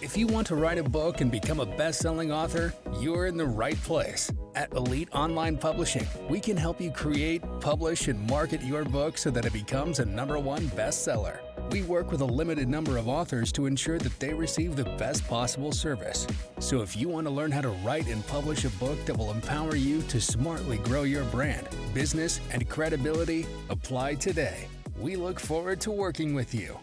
If you want to write a book and become a best-selling author, you're in the right place. At Elite Online Publishing, we can help you create, publish, and market your book so that it becomes a #1 bestseller. We work with a limited number of authors to ensure that they receive the best possible service. So if you want to learn how to write and publish a book that will empower you to smartly grow your brand, business, and credibility, apply today. We look forward to working with you.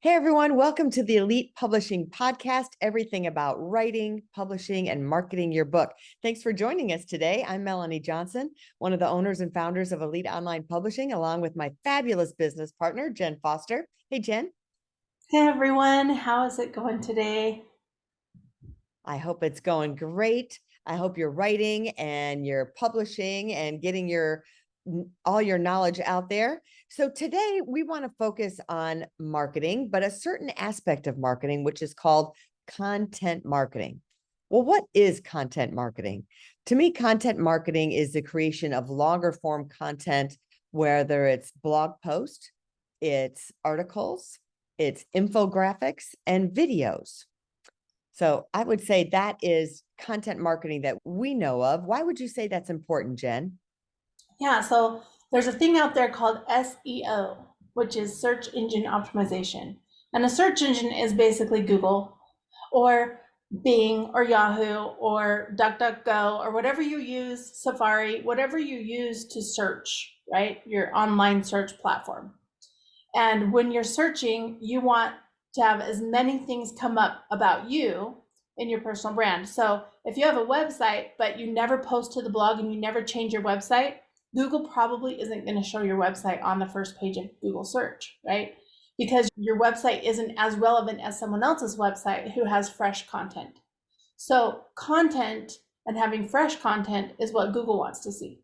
Hey everyone, welcome to the Elite Publishing Podcast, everything about writing, publishing, and marketing your book. Thanks for joining us today. I'm Melanie Johnson, one of the owners and founders of Elite Online Publishing, along with my fabulous business partner, Jenn Foster. Hey, Jenn. Hey everyone, how is it going today? I hope it's going great. I hope you're writing and you're publishing and getting all your knowledge out there. So today we want to focus on marketing, but a certain aspect of marketing, which is called content marketing. Well, what is content marketing? To me, content marketing is the creation of longer form content, whether it's blog posts, it's articles, it's infographics, and videos. So I would say that is content marketing that we know of. Why would you say that's important, Jenn? Yeah, so there's a thing out there called SEO, which is search engine optimization. And a search engine is basically Google or Bing or Yahoo or DuckDuckGo or whatever you use, Safari, whatever you use to search, right? Your online search platform. And when you're searching, you want to have as many things come up about you in your personal brand. So if you have a website, but you never post to the blog and you never change your website, Google probably isn't going to show your website on the first page of Google search, right? Because your website isn't as relevant as someone else's website who has fresh content. So content and having fresh content is what Google wants to see.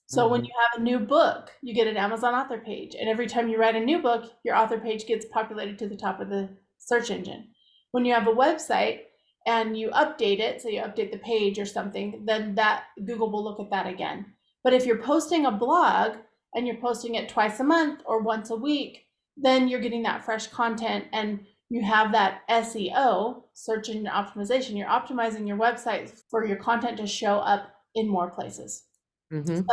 So when you have a new book, you get an Amazon author page. And every time you write a new book, your author page gets populated to the top of the search engine. When you have a website and you update it, so you update the page or something, then that Google will look at that again. But if you're posting a blog and you're posting it twice a month or once a week, then you're getting that fresh content and you have that SEO, search engine optimization. You're optimizing your website for your content to show up in more places. So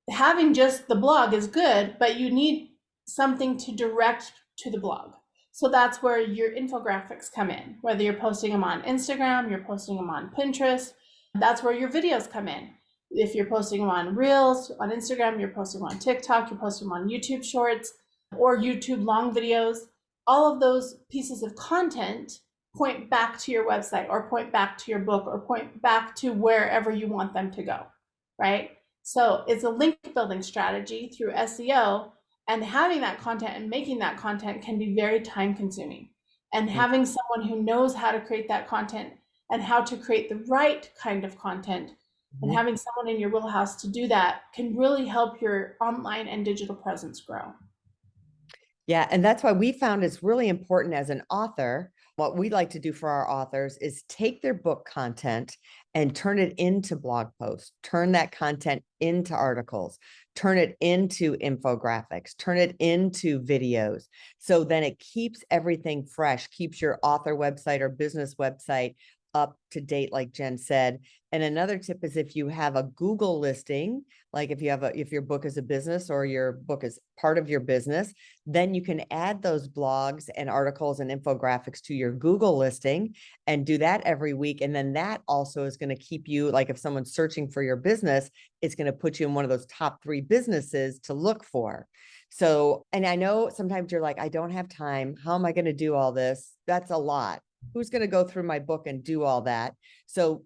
having just the blog is good, but you need something to direct to the blog. So that's where your infographics come in, whether you're posting them on Instagram, you're posting them on Pinterest, that's where your videos come in. If you're posting them on Reels, on Instagram, you're posting them on TikTok, you're posting them on YouTube Shorts or YouTube long videos, all of those pieces of content point back to your website or point back to your book or point back to wherever you want them to go, right? So it's a link building strategy through SEO, and having that content and making that content can be very time consuming. And having someone who knows how to create that content and how to create the right kind of content and having someone in your wheelhouse to do that can really help your online and digital presence grow. Yeah, and that's why we found it's really important as an author. What we like to do for our authors is take their book content and turn it into blog posts, turn that content into articles, turn it into infographics, turn it into videos. So then it keeps everything fresh, keeps your author website or business website up to date, like Jenn said. And another tip is if you have a Google listing, like if your book is a business or your book is part of your business, then you can add those blogs and articles and infographics to your Google listing and do that every week. And then that also is going to keep you, like if someone's searching for your business, it's going to put you in one of those top 3 businesses to look for. So, and I know sometimes you're like, I don't have time. How am I going to do all this? That's a lot. Who's going to go through my book and do all that? So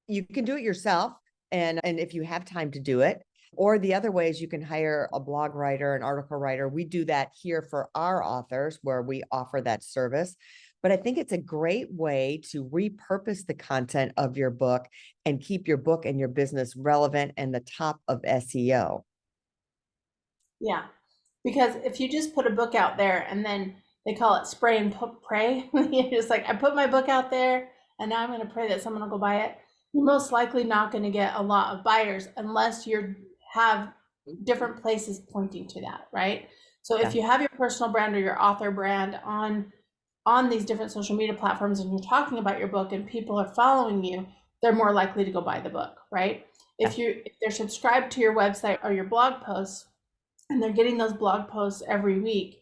you can do it yourself. And if you have time to do it, or the other way is you can hire a blog writer, an article writer. We do that here for our authors where we offer that service. But I think it's a great way to repurpose the content of your book and keep your book and your business relevant and the top of SEO. Yeah, because if you just put a book out there and then they call it spray and pray, you're just like, I put my book out there and now I'm going to pray that someone will go buy it. You're most likely not going to get a lot of buyers unless you have different places pointing to that, right? So Yeah. if you have your personal brand or your author brand on these different social media platforms and you're talking about your book and people are following you, they're more likely to go buy the book, right? Yeah. If they're subscribed to your website or your blog posts and they're getting those blog posts every week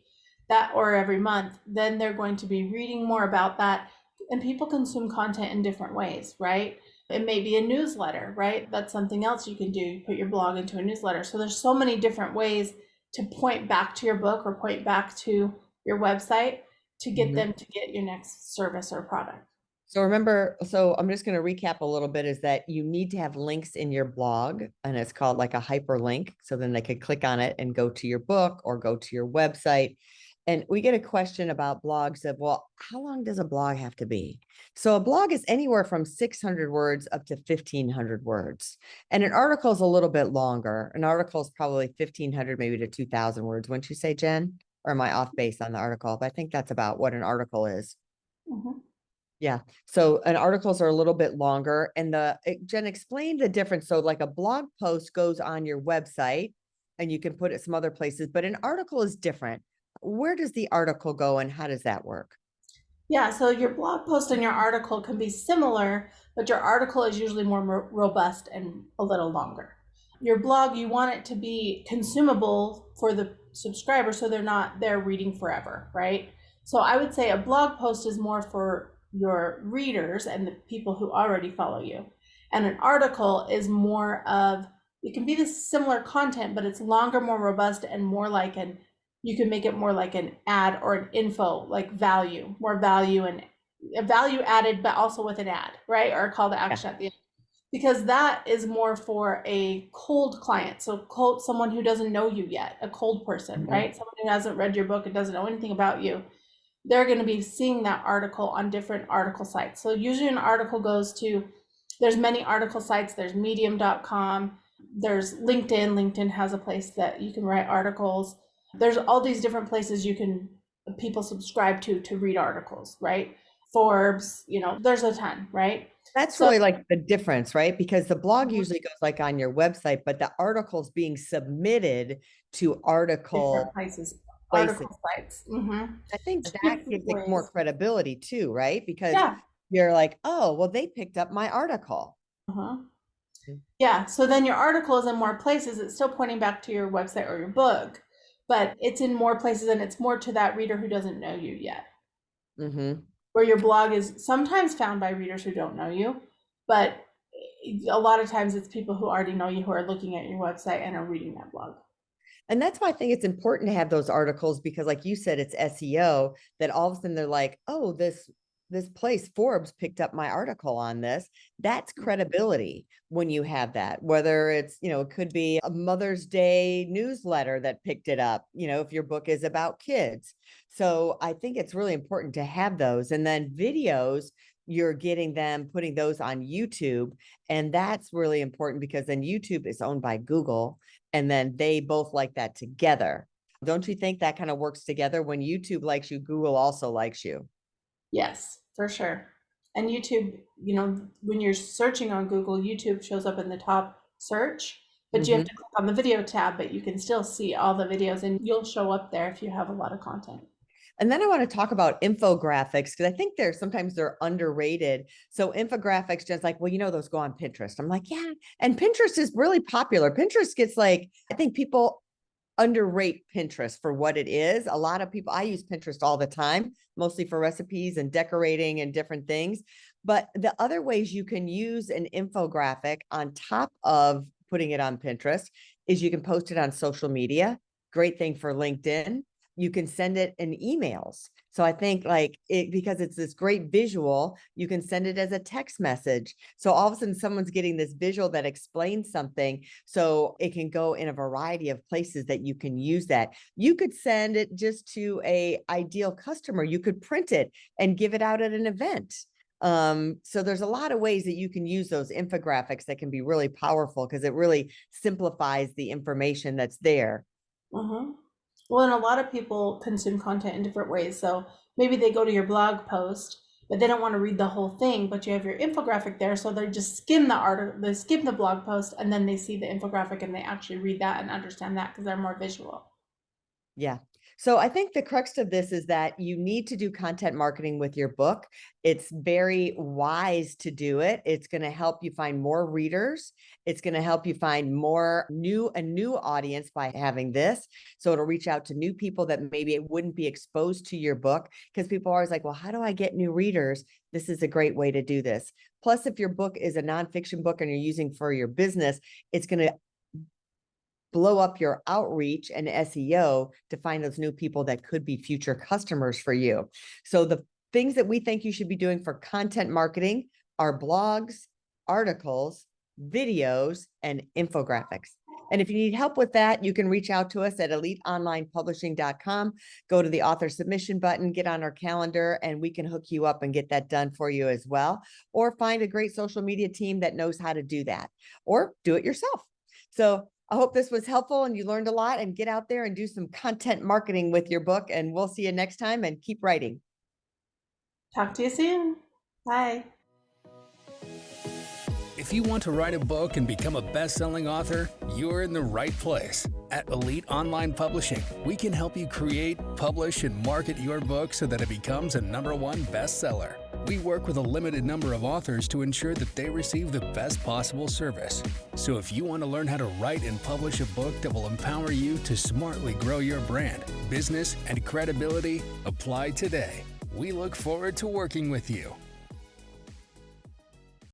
or every month, then they're going to be reading more about that. And people consume content in different ways, right? It may be a newsletter, right? That's something else you can do. You put your blog into a newsletter. So there's so many different ways to point back to your book or point back to your website to get them to get your next service or product. So remember, so I'm just going to recap a little bit, is that you need to have links in your blog, and it's called like a hyperlink. So then they could click on it and go to your book or go to your website. And we get a question about blogs of, well, how long does a blog have to be? So a blog is anywhere from 600 words up to 1,500 words. And an article is a little bit longer. An article is probably 1,500, maybe to 2,000 words. Wouldn't you say, Jen? Or am I off base on the article? But I think that's about what an article is. Mm-hmm. Yeah. So, and articles are a little bit longer. And Jen, explain the difference. So like a blog post goes on your website and you can put it some other places, but an article is different. Where does the article go and how does that work? Yeah, so your blog post and your article can be similar, but your article is usually more robust and a little longer. Your blog, you want it to be consumable for the subscriber so they're not there reading forever, right? So I would say a blog post is more for your readers and the people who already follow you. And an article is more of, it can be the similar content, but it's longer, more robust, and more like you can make it more like an ad or an info, like value, more value and a value added, but also with an ad, right? Or a call to action at the end. Because that is more for a cold client. So someone who doesn't know you yet, a cold person, right? Someone who hasn't read your book and doesn't know anything about you. They're going to be seeing that article on different article sites. So usually an article goes to, there's many article sites. There's medium.com. There's LinkedIn. LinkedIn has a place that you can write articles. There's all these different places people subscribe to read articles, right? Forbes, there's a ton, right? That's really like the difference, right? Because the blog usually goes like on your website, but the article's being submitted to different places. Article sites. Mm-hmm. I think that gives it more credibility too, right? Because yeah. You're like, oh, well, they picked up my article. Yeah. So then your article is in more places. It's still pointing back to your website or your book, but it's in more places and it's more to that reader who doesn't know you yet. Where your blog is sometimes found by readers who don't know you, but a lot of times it's people who already know you who are looking at your website and are reading that blog. And that's why I think it's important to have those articles, because like you said, it's SEO, that all of a sudden they're like, oh, this place, Forbes, picked up my article on this. That's credibility when you have that, whether it's, it could be a Mother's Day newsletter that picked it up, if your book is about kids. So I think it's really important to have those. And then videos, you're getting them, putting those on YouTube. And that's really important because then YouTube is owned by Google. And then they both like that together. Don't you think that kind of works together? When YouTube likes you, Google also likes you. Yes, for sure. And YouTube, when you're searching on Google, YouTube shows up in the top search, but you have to click on the video tab, but you can still see all the videos and you'll show up there if you have a lot of content. And then I want to talk about infographics, because I think sometimes they're underrated. So infographics, just like, well, those go on Pinterest. I'm like, yeah. And Pinterest is really popular. Pinterest gets I think people underrate Pinterest for what it is. A lot of people, I use Pinterest all the time, mostly for recipes and decorating and different things. But the other ways you can use an infographic on top of putting it on Pinterest is you can post it on social media. Great thing for LinkedIn. You can send it in emails. So I think because it's this great visual, you can send it as a text message. So all of a sudden someone's getting this visual that explains something. So it can go in a variety of places that you can use that. You could send it just to a ideal customer. You could print it and give it out at an event. So there's a lot of ways that you can use those infographics that can be really powerful because it really simplifies the information that's there. Well, and a lot of people consume content in different ways. So maybe they go to your blog post, but they don't want to read the whole thing, but you have your infographic there. So they just skim the article, they skim the blog post, and then they see the infographic and they actually read that and understand that because they're more visual. Yeah. So I think the crux of this is that you need to do content marketing with your book. It's very wise to do it. It's going to help you find more readers. It's going to help you find a new audience by having this. So it'll reach out to new people that maybe it wouldn't be exposed to your book, because people are always like, well, how do I get new readers? This is a great way to do this. Plus, if your book is a nonfiction book and you're using for your business, it's going to blow up your outreach and SEO to find those new people that could be future customers for you. So the things that we think you should be doing for content marketing are blogs, articles, videos, and infographics. And if you need help with that, you can reach out to us at eliteonlinepublishing.com. Go to the author submission button, get on our calendar, and we can hook you up and get that done for you as well. Or find a great social media team that knows how to do that, or do it yourself. So I hope this was helpful and you learned a lot, and get out there and do some content marketing with your book. And we'll see you next time, and keep writing. Talk to you soon. Bye. If you want to write a book and become a best-selling author, you're in the right place. At Elite Online Publishing, we can help you create, publish, and market your book so that it becomes a #1 bestseller. We work with a limited number of authors to ensure that they receive the best possible service. So if you want to learn how to write and publish a book that will empower you to smartly grow your brand, business, and credibility, apply today. We look forward to working with you.